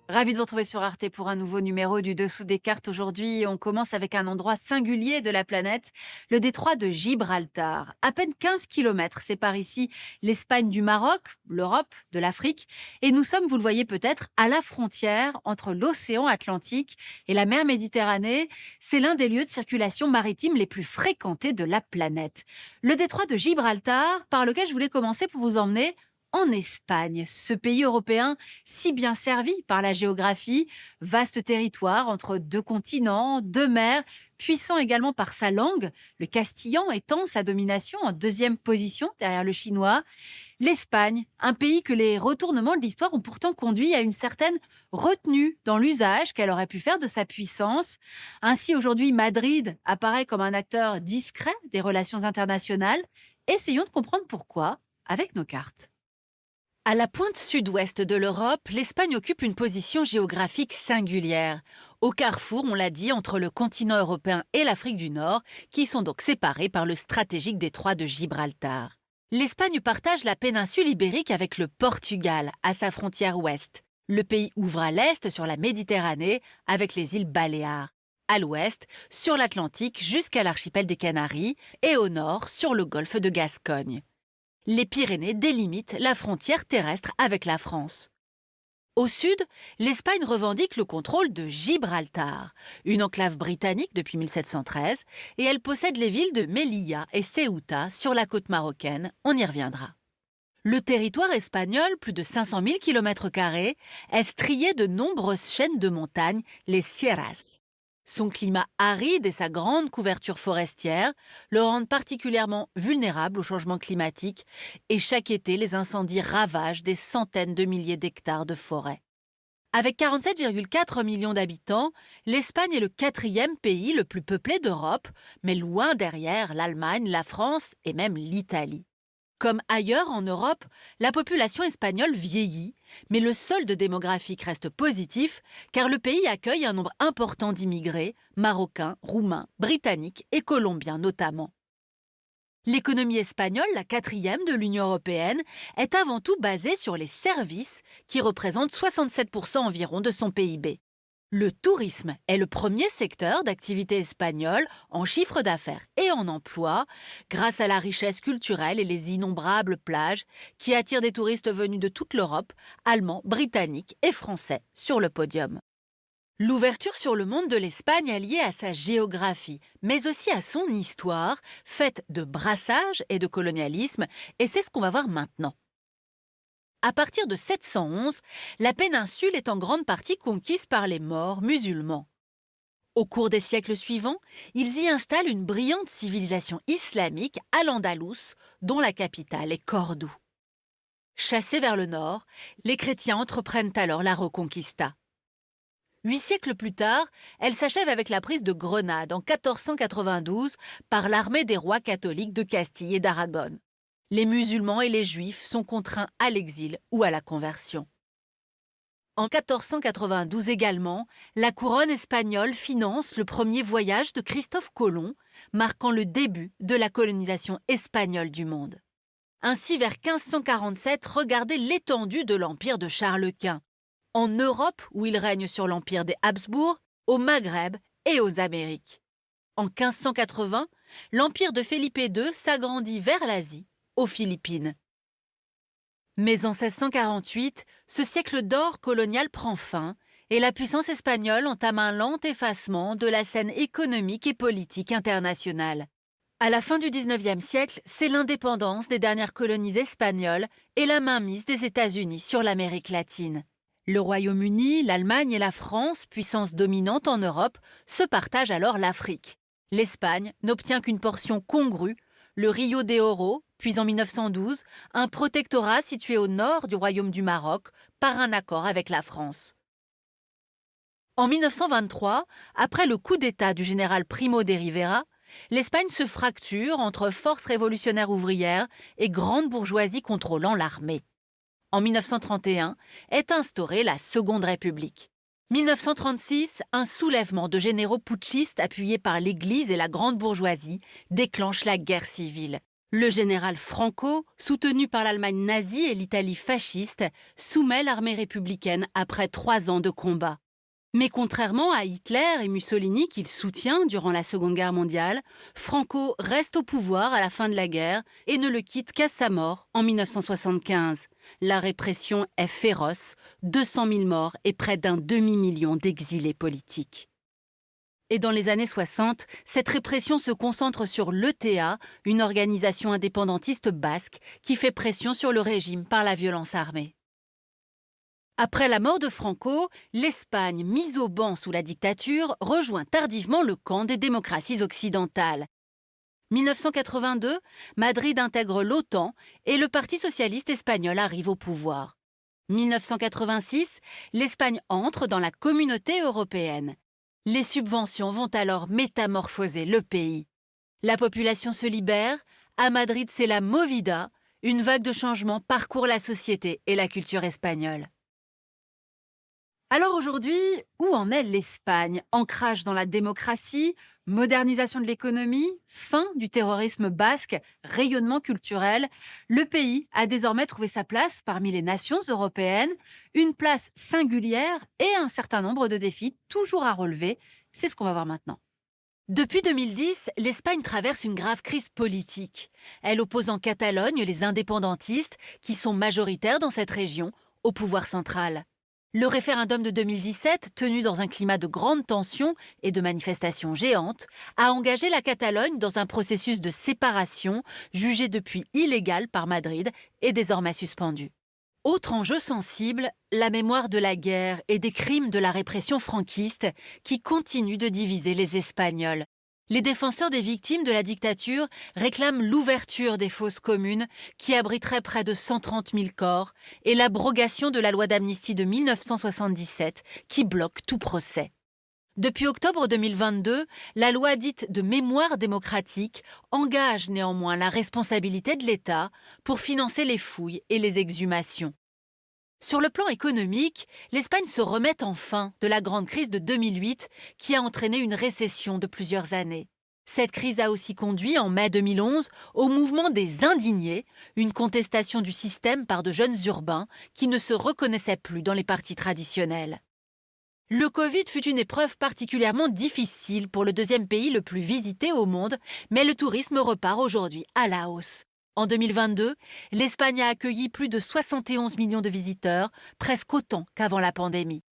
Ravi de vous retrouver sur Arte pour un nouveau numéro du Dessous des cartes. Aujourd'hui, on commence avec un endroit singulier de la planète, le détroit de Gibraltar. À peine 15 kilomètres sépare ici l'Espagne du Maroc, l'Europe de l'Afrique. Et nous sommes, vous le voyez peut-être, à la frontière entre l'océan Atlantique et la mer Méditerranée. C'est l'un des lieux de circulation maritime les plus fréquentés de la planète. Le détroit de Gibraltar, par lequel je voulais commencer pour vous emmener en Espagne, ce pays européen si bien servi par la géographie, vaste territoire entre deux continents, deux mers, puissant également par sa langue, le castillan étant sa domination en deuxième position derrière le chinois. L'Espagne, un pays que les retournements de l'histoire ont pourtant conduit à une certaine retenue dans l'usage qu'elle aurait pu faire de sa puissance. Ainsi, aujourd'hui, Madrid apparaît comme un acteur discret des relations internationales. Essayons de comprendre pourquoi avec nos cartes. À la pointe sud-ouest de l'Europe, l'Espagne occupe une position géographique singulière. Au carrefour, on l'a dit, entre le continent européen et l'Afrique du Nord, qui sont donc séparés par le stratégique détroit de Gibraltar. L'Espagne partage la péninsule ibérique avec le Portugal, à sa frontière ouest. Le pays ouvre à l'est sur la Méditerranée avec les îles Baléares. À l'ouest, sur l'Atlantique jusqu'à l'archipel des Canaries et au nord, sur le golfe de Gascogne. Les Pyrénées délimitent la frontière terrestre avec la France. Au sud, l'Espagne revendique le contrôle de Gibraltar, une enclave britannique depuis 1713, et elle possède les villes de Melilla et Ceuta sur la côte marocaine, on y reviendra. Le territoire espagnol, plus de 500 000 km², est strié de nombreuses chaînes de montagnes, les sierras. Son climat aride et sa grande couverture forestière le rendent particulièrement vulnérable au changement climatique et chaque été, les incendies ravagent des centaines de milliers d'hectares de forêt. Avec 47,4 millions d'habitants, l'Espagne est le quatrième pays le plus peuplé d'Europe, mais loin derrière l'Allemagne, la France et même l'Italie. Comme ailleurs en Europe, la population espagnole vieillit, mais le solde démographique reste positif car le pays accueille un nombre important d'immigrés, marocains, roumains, britanniques et colombiens notamment. L'économie espagnole, la quatrième de l'Union européenne, est avant tout basée sur les services qui représentent 67% environ de son PIB. Le tourisme est le premier secteur d'activité espagnole en chiffre d'affaires et en emploi, grâce à la richesse culturelle et les innombrables plages qui attirent des touristes venus de toute l'Europe, allemands, britanniques et français sur le podium. L'ouverture sur le monde de l'Espagne est liée à sa géographie, mais aussi à son histoire, faite de brassage et de colonialisme, et c'est ce qu'on va voir maintenant. À partir de 711, la péninsule est en grande partie conquise par les Maures musulmans. Au cours des siècles suivants, ils y installent une brillante civilisation islamique à l'Andalous, dont la capitale est Cordoue. Chassés vers le nord, les chrétiens entreprennent alors la Reconquista. 8 siècles plus tard, elle s'achève avec la prise de Grenade en 1492 par l'armée des rois catholiques de Castille et d'Aragon. Les musulmans et les juifs sont contraints à l'exil ou à la conversion. En 1492 également, la couronne espagnole finance le premier voyage de Christophe Colomb, marquant le début de la colonisation espagnole du monde. Ainsi, vers 1547, regardez l'étendue de l'empire de Charles Quint, en Europe où il règne sur l'empire des Habsbourg, au Maghreb et aux Amériques. En 1580, l'empire de Felipe II s'agrandit vers l'Asie, aux Philippines. Mais en 1648, ce siècle d'or colonial prend fin et la puissance espagnole entame un lent effacement de la scène économique et politique internationale. À la fin du XIXe siècle, c'est l'indépendance des dernières colonies espagnoles et la mainmise des États-Unis sur l'Amérique latine. Le Royaume-Uni, l'Allemagne et la France, puissances dominantes en Europe, se partagent alors l'Afrique. L'Espagne n'obtient qu'une portion congrue, le Rio de Oro, puis en 1912, un protectorat situé au nord du Royaume du Maroc par un accord avec la France. En 1923, après le coup d'État du général Primo de Rivera, l'Espagne se fracture entre forces révolutionnaires ouvrières et grande bourgeoisie contrôlant l'armée. En 1931 est instaurée la Seconde République. 1936, un soulèvement de généraux putschistes appuyés par l'Église et la grande bourgeoisie déclenche la guerre civile. Le général Franco, soutenu par l'Allemagne nazie et l'Italie fasciste, soumet l'armée républicaine après 3 ans de combat. Mais contrairement à Hitler et Mussolini qu'il soutient durant la Seconde Guerre mondiale, Franco reste au pouvoir à la fin de la guerre et ne le quitte qu'à sa mort en 1975. La répression est féroce, 200 000 morts et près d'un demi-million d'exilés politiques. Et dans les années 60, cette répression se concentre sur l'ETA, une organisation indépendantiste basque qui fait pression sur le régime par la violence armée. Après la mort de Franco, l'Espagne, mise au ban sous la dictature, rejoint tardivement le camp des démocraties occidentales. 1982, Madrid intègre l'OTAN et le Parti socialiste espagnol arrive au pouvoir. 1986, l'Espagne entre dans la communauté européenne. Les subventions vont alors métamorphoser le pays. La population se libère, à Madrid c'est la movida, une vague de changements parcourt la société et la culture espagnole. Alors aujourd'hui, où en est l'Espagne? Ancrage dans la démocratie, modernisation de l'économie, fin du terrorisme basque, rayonnement culturel. Le pays a désormais trouvé sa place parmi les nations européennes, une place singulière et un certain nombre de défis toujours à relever. C'est ce qu'on va voir maintenant. Depuis 2010, l'Espagne traverse une grave crise politique. Elle oppose en Catalogne les indépendantistes, qui sont majoritaires dans cette région, au pouvoir central. Le référendum de 2017, tenu dans un climat de grande tension et de manifestations géantes, a engagé la Catalogne dans un processus de séparation jugé depuis illégal par Madrid et désormais suspendu. Autre enjeu sensible, la mémoire de la guerre et des crimes de la répression franquiste qui continuent de diviser les Espagnols. Les défenseurs des victimes de la dictature réclament l'ouverture des fosses communes qui abriteraient près de 130 000 corps et l'abrogation de la loi d'amnistie de 1977 qui bloque tout procès. Depuis octobre 2022, la loi dite de mémoire démocratique engage néanmoins la responsabilité de l'État pour financer les fouilles et les exhumations. Sur le plan économique, l'Espagne se remet enfin de la grande crise de 2008 qui a entraîné une récession de plusieurs années. Cette crise a aussi conduit, en mai 2011, au mouvement des indignés, une contestation du système par de jeunes urbains qui ne se reconnaissaient plus dans les partis traditionnels. Le Covid fut une épreuve particulièrement difficile pour le deuxième pays le plus visité au monde, mais le tourisme repart aujourd'hui à la hausse. En 2022, l'Espagne a accueilli plus de 71 millions de visiteurs, presque autant qu'avant la pandémie.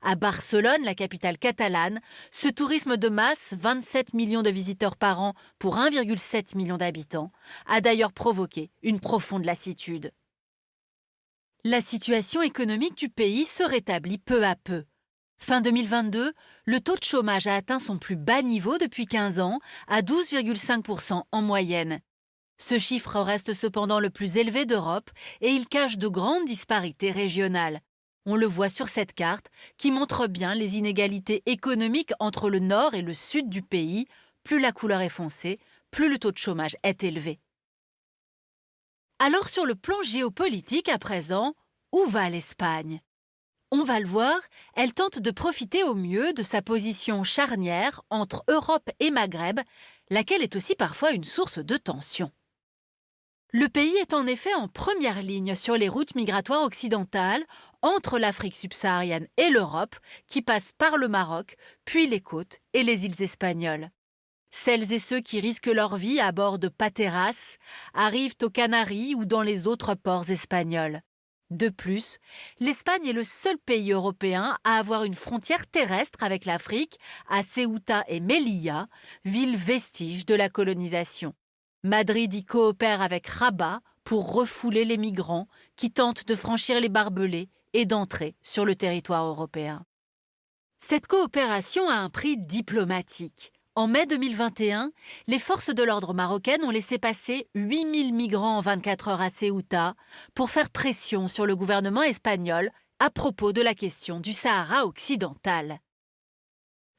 À Barcelone, la capitale catalane, ce tourisme de masse, 27 millions de visiteurs par an pour 1,7 million d'habitants, a d'ailleurs provoqué une profonde lassitude. La situation économique du pays se rétablit peu à peu. Fin 2022, le taux de chômage a atteint son plus bas niveau depuis 15 ans, à 12,5% en moyenne. Ce chiffre reste cependant le plus élevé d'Europe et il cache de grandes disparités régionales. On le voit sur cette carte qui montre bien les inégalités économiques entre le nord et le sud du pays. Plus la couleur est foncée, plus le taux de chômage est élevé. Alors sur le plan géopolitique à présent, où va l'Espagne? On va le voir, elle tente de profiter au mieux de sa position charnière entre Europe et Maghreb, laquelle est aussi parfois une source de tension. Le pays est en effet en première ligne sur les routes migratoires occidentales entre l'Afrique subsaharienne et l'Europe, qui passent par le Maroc, puis les côtes et les îles espagnoles. Celles et ceux qui risquent leur vie à bord de Pateras arrivent aux Canaries ou dans les autres ports espagnols. De plus, l'Espagne est le seul pays européen à avoir une frontière terrestre avec l'Afrique, à Ceuta et Melilla, villes vestiges de la colonisation. Madrid y coopère avec Rabat pour refouler les migrants qui tentent de franchir les barbelés et d'entrer sur le territoire européen. Cette coopération a un prix diplomatique. En mai 2021, les forces de l'ordre marocaines ont laissé passer 8000 migrants en 24 heures à Ceuta pour faire pression sur le gouvernement espagnol à propos de la question du Sahara occidental.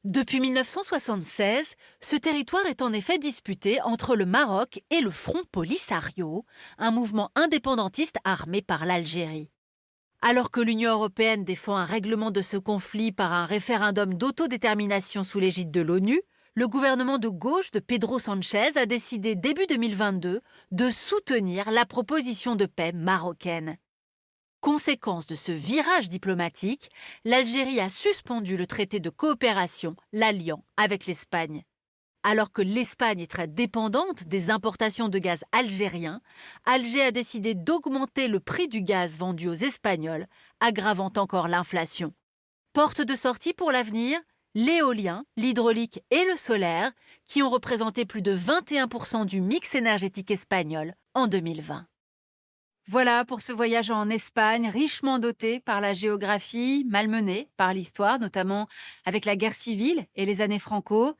Depuis 1976, ce territoire est en effet disputé entre le Maroc et le Front Polisario, un mouvement indépendantiste armé par l'Algérie. Alors que l'Union européenne défend un règlement de ce conflit par un référendum d'autodétermination sous l'égide de l'ONU, Le gouvernement de gauche de Pedro Sanchez a décidé début 2022 de soutenir la proposition de paix marocaine. Conséquence de ce virage diplomatique, l'Algérie a suspendu le traité de coopération, l'alliant, avec l'Espagne. Alors que l'Espagne est très dépendante des importations de gaz algérien, Alger a décidé d'augmenter le prix du gaz vendu aux Espagnols, aggravant encore l'inflation. Porte de sortie pour l'avenir, l'éolien, l'hydraulique et le solaire, qui ont représenté plus de 21% du mix énergétique espagnol en 2020. Voilà pour ce voyage en Espagne, richement doté par la géographie, malmené par l'histoire, notamment avec la guerre civile et les années Franco.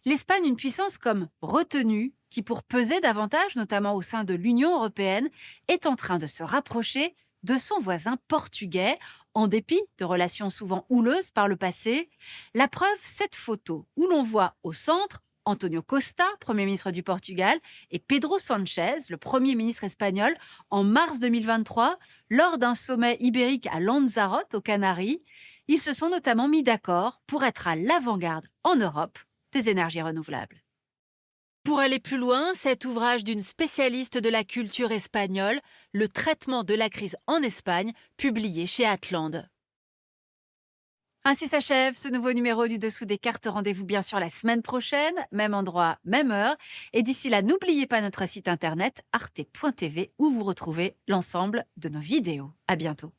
L'Espagne, une puissance comme retenue, qui pour peser davantage, notamment au sein de l'Union européenne, est en train de se rapprocher de son voisin portugais, en dépit de relations souvent houleuses par le passé. La preuve, cette photo où l'on voit au centre Antonio Costa, Premier ministre du Portugal, et Pedro Sanchez, le Premier ministre espagnol, en mars 2023, lors d'un sommet ibérique à Lanzarote, aux Canaries. Ils se sont notamment mis d'accord pour être à l'avant-garde en Europe des énergies renouvelables. Pour aller plus loin, cet ouvrage d'une spécialiste de la culture espagnole, Le traitement de la crise en Espagne, publié chez Atlante. Ainsi s'achève ce nouveau numéro du Dessous des cartes. Rendez-vous bien sûr la semaine prochaine, même endroit, même heure. Et d'ici là, n'oubliez pas notre site internet arte.tv où vous retrouvez l'ensemble de nos vidéos. À bientôt.